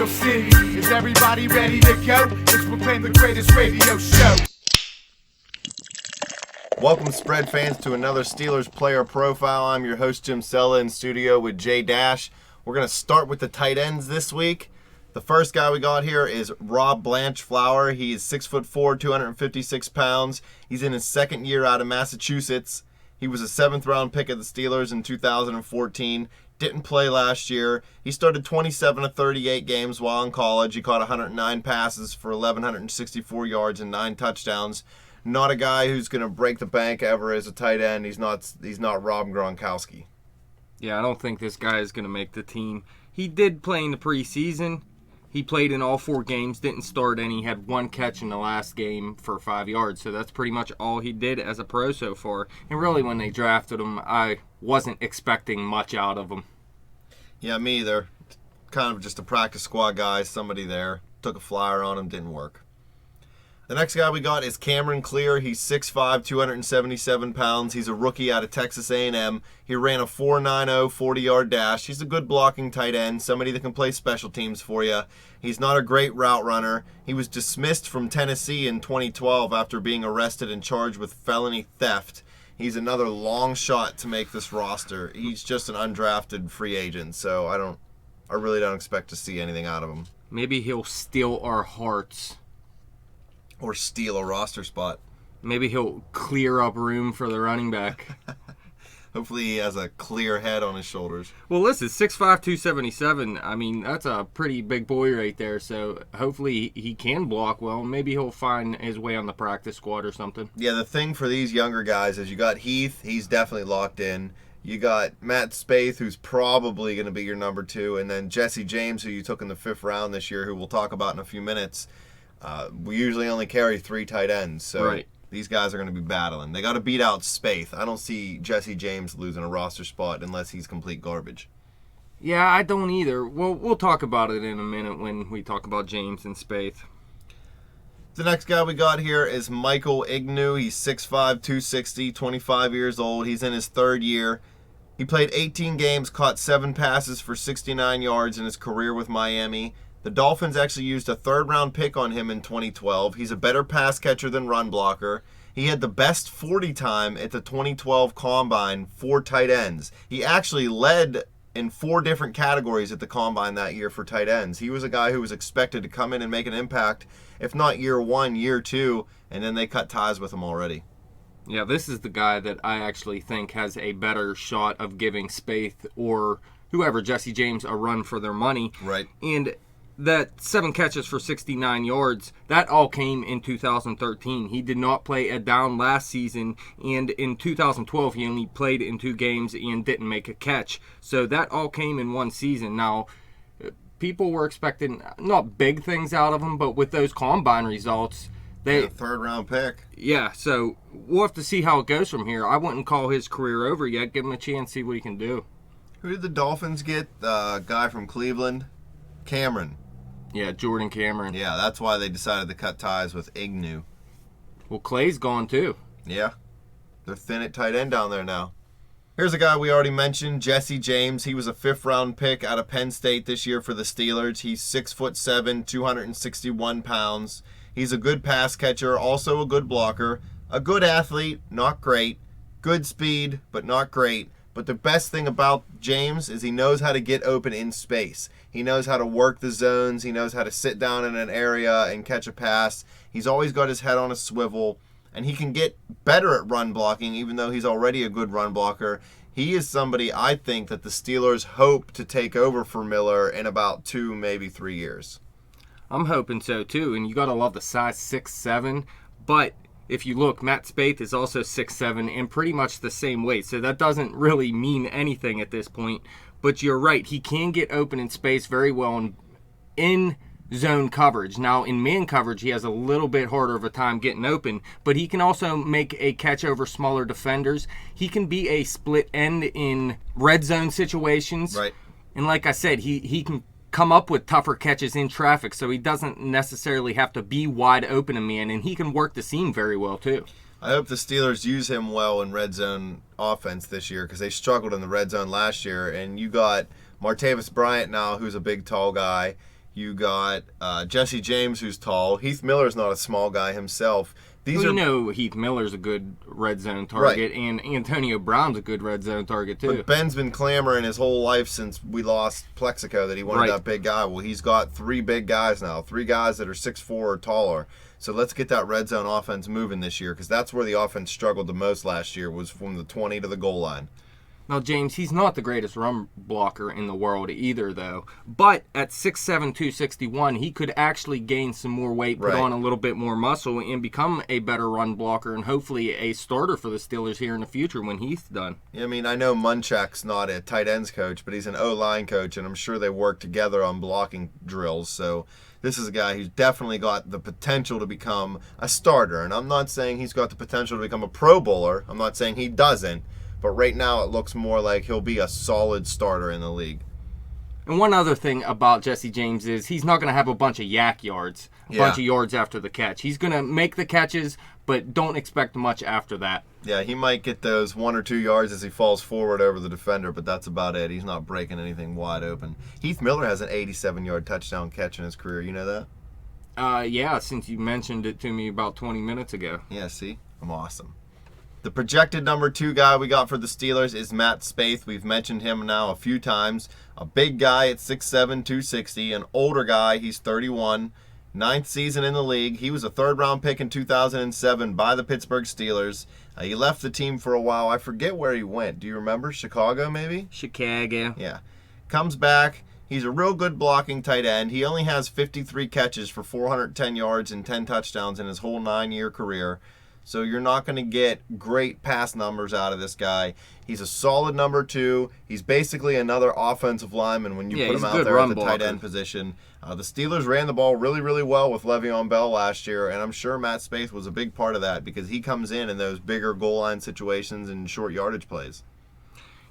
Steel City. Is everybody ready to go? Let's proclaim the greatest radio show. Welcome, spread fans, to another Steelers player profile. I'm your host, Jim Sella, in studio with Jay Dash. We're going to start with the tight ends this week. The first guy we got here is Rob Blanchflower. He is 6'4", 256 pounds. He's in his second year out of Massachusetts. He was a 7th-round pick of the Steelers in 2014. Didn't play last year. He started 27 of 38 games while in college. He caught 109 passes for 1,164 yards and 9 touchdowns. Not a guy who's going to break the bank ever as a tight end. He's not Rob Gronkowski. Yeah, I don't think this guy is going to make the team. He did play in the preseason. He played in all 4 games, didn't start any, had 1 catch in the last game for 5 yards. So that's pretty much all he did as a pro so far. And really, when they drafted him, I wasn't expecting much out of him. Yeah, me either. Kind of just a practice squad guy, somebody there. Took a flyer on him, didn't work. The next guy we got is Cameron Clear. He's 6'5", 277 pounds. He's a rookie out of Texas A&M. He ran a 4.90 40-yard dash. He's a good blocking tight end, somebody that can play special teams for you. He's not a great route runner. He was dismissed from Tennessee in 2012 after being arrested and charged with felony theft. He's another long shot to make this roster. He's just an undrafted free agent, so I really don't expect to see anything out of him. Maybe he'll steal our hearts. Or steal a roster spot. Maybe he'll clear up room for the running back. Hopefully he has a clear head on his shoulders. Well, listen, 6'5", 277. I mean, that's a pretty big boy right there. So hopefully he can block well. Maybe he'll find his way on the practice squad or something. Yeah, the thing for these younger guys is you got Heath. He's definitely locked in. You got Matt Spaeth, who's probably going to be your number 2. And then Jesse James, who you took in the 5th round this year, who we'll talk about in a few minutes. We usually only carry 3 tight ends, so right. These guys are going to be battling. They got to beat out Spaeth. I don't see Jesse James losing a roster spot unless he's complete garbage. Yeah, I don't either. Well, we'll talk about it in a minute when we talk about James and Spaeth. The next guy we got here is Michael Ignu. He's 6'5", 260, 25 years old. He's in his 3rd year. He played 18 games, caught 7 passes for 69 yards in his career with Miami. The Dolphins actually used a 3rd-round pick on him in 2012. He's a better pass catcher than run blocker. He had the best 40 time at the 2012 Combine for tight ends. He actually led in 4 different categories at the Combine that year for tight ends. He was a guy who was expected to come in and make an impact, if not year 1, year 2, and then they cut ties with him already. Yeah, this is the guy that I actually think has a better shot of giving Spaeth or whoever, Jesse James, a run for their money. Right. And that 7 catches for 69 yards, that all came in 2013. He did not play a down last season, and in 2012 he only played in 2 games and didn't make a catch. So that all came in 1 season. Now, people were expecting not big things out of him, but with those Combine results, they 3rd-round pick. Yeah, so we'll have to see how it goes from here. I wouldn't call his career over yet. Give him a chance, see what he can do. Who did the Dolphins get? The guy from Cleveland? Cameron. Yeah, Jordan Cameron. Yeah, that's why they decided to cut ties with Ignu. Well, Clay's gone too. Yeah, they're thin at tight end down there now. Here's a guy we already mentioned, Jesse James. He was a 5th-round pick out of Penn State this year for the Steelers. He's 6'7", 261 pounds. He's a good pass catcher, also a good blocker, a good athlete, not great, good speed, but not great. But the best thing about James is he knows how to get open in space. He knows how to work the zones. He knows how to sit down in an area and catch a pass. He's always got his head on a swivel, and he can get better at run blocking, even though he's already a good run blocker. He is somebody I think that the Steelers hope to take over for Miller in about 2, maybe 3 years. I'm hoping so too, and you got to love the size 6'7", but if you look, Matt Spaeth is also 6'7" and pretty much the same weight, so that doesn't really mean anything at this point. But you're right, he can get open in space very well in zone coverage. Now, in man coverage, he has a little bit harder of a time getting open, but he can also make a catch over smaller defenders. He can be a split end in red zone situations. Right. And like I said, he can come up with tougher catches in traffic, so he doesn't necessarily have to be wide open a man, and he can work the seam very well too. I hope the Steelers use him well in red zone offense this year because they struggled in the red zone last year. And you got Martavis Bryant now, who's a big, tall guy. You got Jesse James, who's tall. Heath Miller's not a small guy himself. You know Heath Miller's a good red zone target, and Antonio Brown's a good red zone target, too. But Ben's been clamoring his whole life since we lost Plexico that he wanted that big guy. Well, he's got 3 big guys now, 3 guys that are 6'4" or taller. So let's get that red zone offense moving this year, because that's where the offense struggled the most last year, was from the 20 to the goal line. Now, James, he's not the greatest run blocker in the world either, though. But at 6'7", 261, he could actually gain some more weight, put on a little bit more muscle, and become a better run blocker and hopefully a starter for the Steelers here in the future when Heath's done. Yeah, I mean, I know Munchak's not a tight ends coach, but he's an O-line coach, and I'm sure they work together on blocking drills. So this is a guy who's definitely got the potential to become a starter. And I'm not saying he's got the potential to become a Pro Bowler. I'm not saying he doesn't. But right now it looks more like he'll be a solid starter in the league. And one other thing about Jesse James is he's not going to have a bunch of yak yards, a bunch of yards after the catch. He's going to make the catches, but don't expect much after that. Yeah, he might get those 1 or 2 yards as he falls forward over the defender, but that's about it. He's not breaking anything wide open. Heath Miller has an 87-yard touchdown catch in his career. You know that? Yeah, since you mentioned it to me about 20 minutes ago. Yeah, see? I'm awesome. The projected number 2 guy we got for the Steelers is Matt Spaeth. We've mentioned him now a few times. A big guy at 6'7", 260. An older guy, he's 31. 9th season in the league. He was a 3rd-round pick in 2007 by the Pittsburgh Steelers. He left the team for a while. I forget where he went. Do you remember? Chicago, maybe? Chicago. Yeah. Comes back. He's a real good blocking tight end. He only has 53 catches for 410 yards and 10 touchdowns in his whole 9-year career. So you're not going to get great pass numbers out of this guy. He's a solid number 2. He's basically another offensive lineman when you put him out there at the tight end position. The Steelers ran the ball really, really well with Le'Veon Bell last year, and I'm sure Matt Spaeth was a big part of that because he comes in those bigger goal line situations and short yardage plays.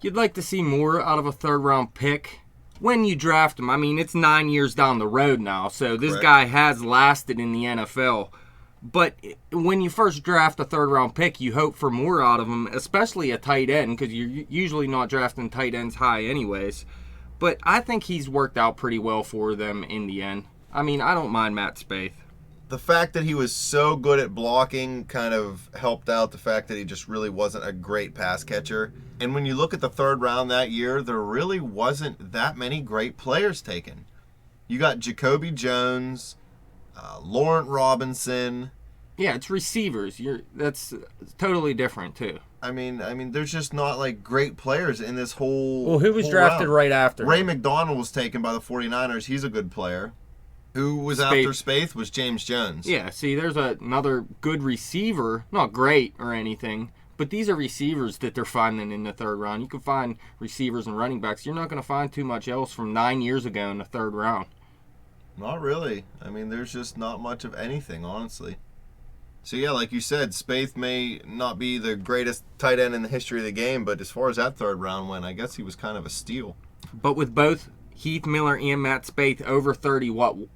You'd like to see more out of a 3rd-round pick when you draft him. I mean, it's 9 years down the road now, so this guy has lasted in the NFL. But when you first draft a 3rd-round pick, you hope for more out of him, especially a tight end, because you're usually not drafting tight ends high anyways. But I think he's worked out pretty well for them in the end. I mean, I don't mind Matt Spaeth. The fact that he was so good at blocking kind of helped out the fact that he just really wasn't a great pass catcher. And when you look at the 3rd round that year, there really wasn't that many great players taken. You got Jacoby Jones, Laurent Robinson. Yeah, it's receivers. That's totally different too. I mean, there's just not like great players in this whole. Well, who was drafted right after? Ray McDonald was taken by the 49ers. He's a good player. Who was after Spaeth was James Jones. Yeah, see, there's another good receiver. Not great or anything, but these are receivers that they're finding in the 3rd round. You can find receivers and running backs. You're not going to find too much else from 9 years ago in the 3rd round. Not really. I mean, there's just not much of anything, honestly. So, yeah, like you said, Spaeth may not be the greatest tight end in the history of the game, but as far as that 3rd round went, I guess he was kind of a steal. But with both Heath Miller and Matt Spaeth over 30,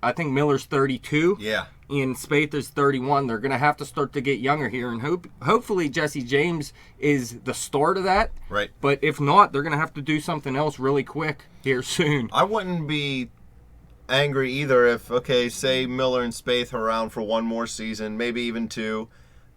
I think Miller's 32. Yeah. And Spaeth is 31. They're going to have to start to get younger here, and hopefully Jesse James is the start of that. Right. But if not, they're going to have to do something else really quick here soon. I wouldn't be angry either if, say Miller and Spaeth are around for 1 more season, maybe even 2,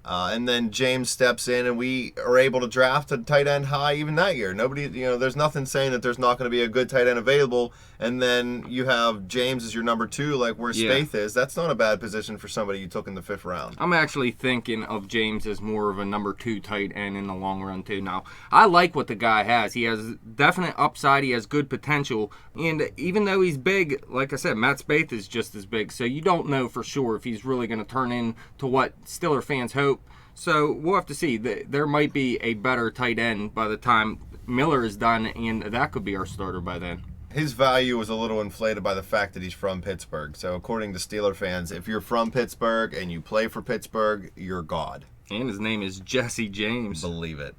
and then James steps in and we are able to draft a tight end high even that year. Nobody, there's nothing saying that there's not going to be a good tight end available, and then you have James as your number 2, like where Spaeth is. That's not a bad position for somebody you took in the 5th round. I'm actually thinking of James as more of a number 2 tight end in the long run too. Now, I like what the guy has. He has definite upside. He has good potential, and even though he's big, like I said, Matt Spaeth is just as big, so you don't know for sure if he's really going to turn into what Steeler fans hope. So we'll have to see. There might be a better tight end by the time Miller is done, and that could be our starter by then. His value was a little inflated by the fact that he's from Pittsburgh. So according to Steeler fans, if you're from Pittsburgh and you play for Pittsburgh, you're God. And his name is Jesse James. Believe it.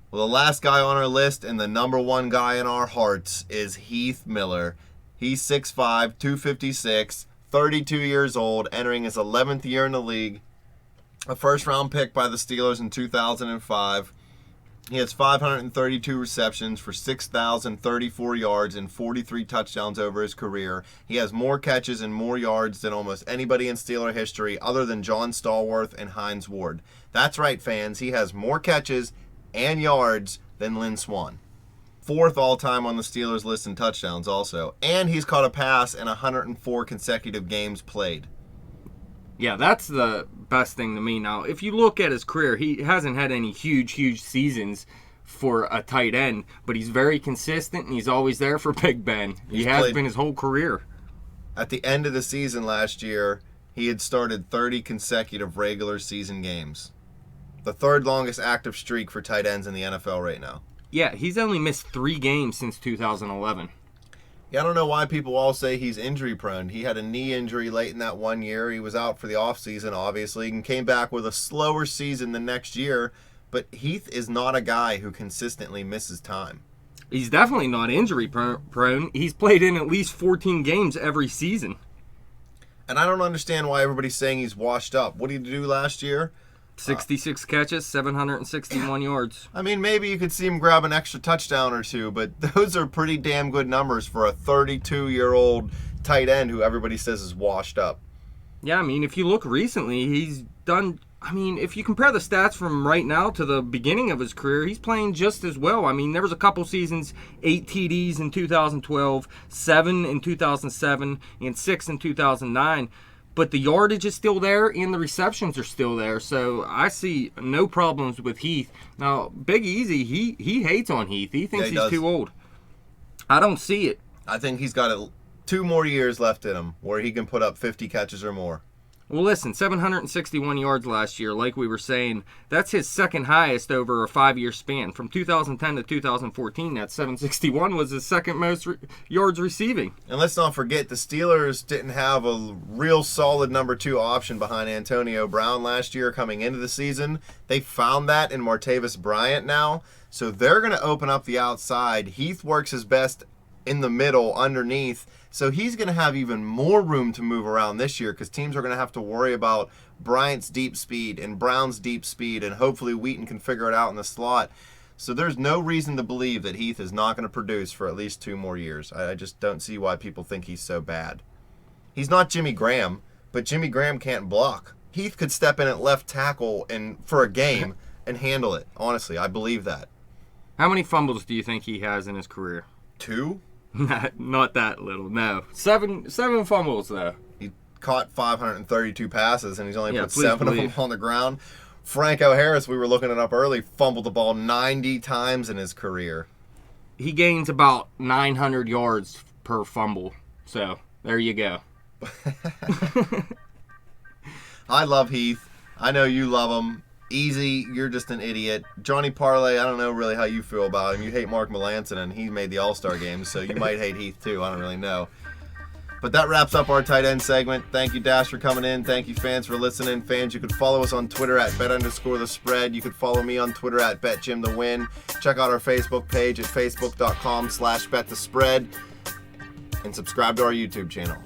Well, the last guy on our list and the number 1 guy in our hearts is Heath Miller. He's 6'5", 256, 32 years old, entering his 11th year in the league. A 1st-round pick by the Steelers in 2005. He has 532 receptions for 6,034 yards and 43 touchdowns over his career. He has more catches and more yards than almost anybody in Steeler history other than John Stallworth and Hines Ward. That's right, fans. He has more catches and yards than Lynn Swann. 4th all-time on the Steelers list in touchdowns also. And he's caught a pass in 104 consecutive games played. Yeah, that's the best thing to me. Now, if you look at his career, he hasn't had any huge seasons for a tight end, but he's very consistent and he's always there for Big Ben. He has been his whole career. At the end of the season last year, he had started 30 consecutive regular season games. The 3rd longest active streak for tight ends in the NFL right now. Yeah, he's only missed 3 games since 2011. Yeah, I don't know why people all say he's injury prone. He had a knee injury late in that one year. He was out for the offseason, obviously, and came back with a slower season the next year. But Heath is not a guy who consistently misses time. He's definitely not injury prone. He's played in at least 14 games every season. And I don't understand why everybody's saying he's washed up. What did he do last year? 66 catches, 761 yards. I mean, maybe you could see him grab an extra touchdown or two, but those are pretty damn good numbers for a 32-year-old tight end who everybody says is washed up. Yeah, I mean, if you look recently, he's done... I mean, if you compare the stats from right now to the beginning of his career, he's playing just as well. I mean, there was a couple seasons, 8 TDs in 2012, 7 in 2007, and 6 in 2009. But the yardage is still there and the receptions are still there. So I see no problems with Heath. Now, Big Easy, he hates on Heath. He thinks he's too old. I don't see it. I think he's got 2 more years left in him where he can put up 50 catches or more. Well, listen, 761 yards last year, like we were saying, that's his 2nd highest over a 5-year span. From 2010 to 2014, that 761 was his 2nd most yards receiving. And let's not forget, the Steelers didn't have a real solid number 2 option behind Antonio Brown last year coming into the season. They found that in Martavis Bryant now, so they're going to open up the outside. Heath works his best in the middle, underneath. So he's going to have even more room to move around this year because teams are going to have to worry about Bryant's deep speed and Brown's deep speed, and hopefully Wheaton can figure it out in the slot. So there's no reason to believe that Heath is not going to produce for at least 2 more years. I just don't see why people think he's so bad. He's not Jimmy Graham, but Jimmy Graham can't block. Heath could step in at left tackle and for a game and handle it. Honestly, I believe that. How many fumbles do you think he has in his career? 2? Not that little, no. Seven fumbles, though. He caught 532 passes, and he's only put 7 of them on the ground. Franco Harris, we were looking it up early, fumbled the ball 90 times in his career. He gains about 900 yards per fumble. So, there you go. I love Heath. I know you love him. Easy, you're just an idiot. Johnny Parlay, I don't know really how you feel about him. You hate Mark Melanson, and he made the All-Star game, so you might hate Heath too. I don't really know. But that wraps up our tight end segment. Thank you, Dash, for coming in. Thank you, fans, for listening. Fans, you could follow us on Twitter at bet_the_spread. You could follow me on Twitter at betjimthewin. Check out our Facebook page at facebook.com/betthespread. And subscribe to our YouTube channel.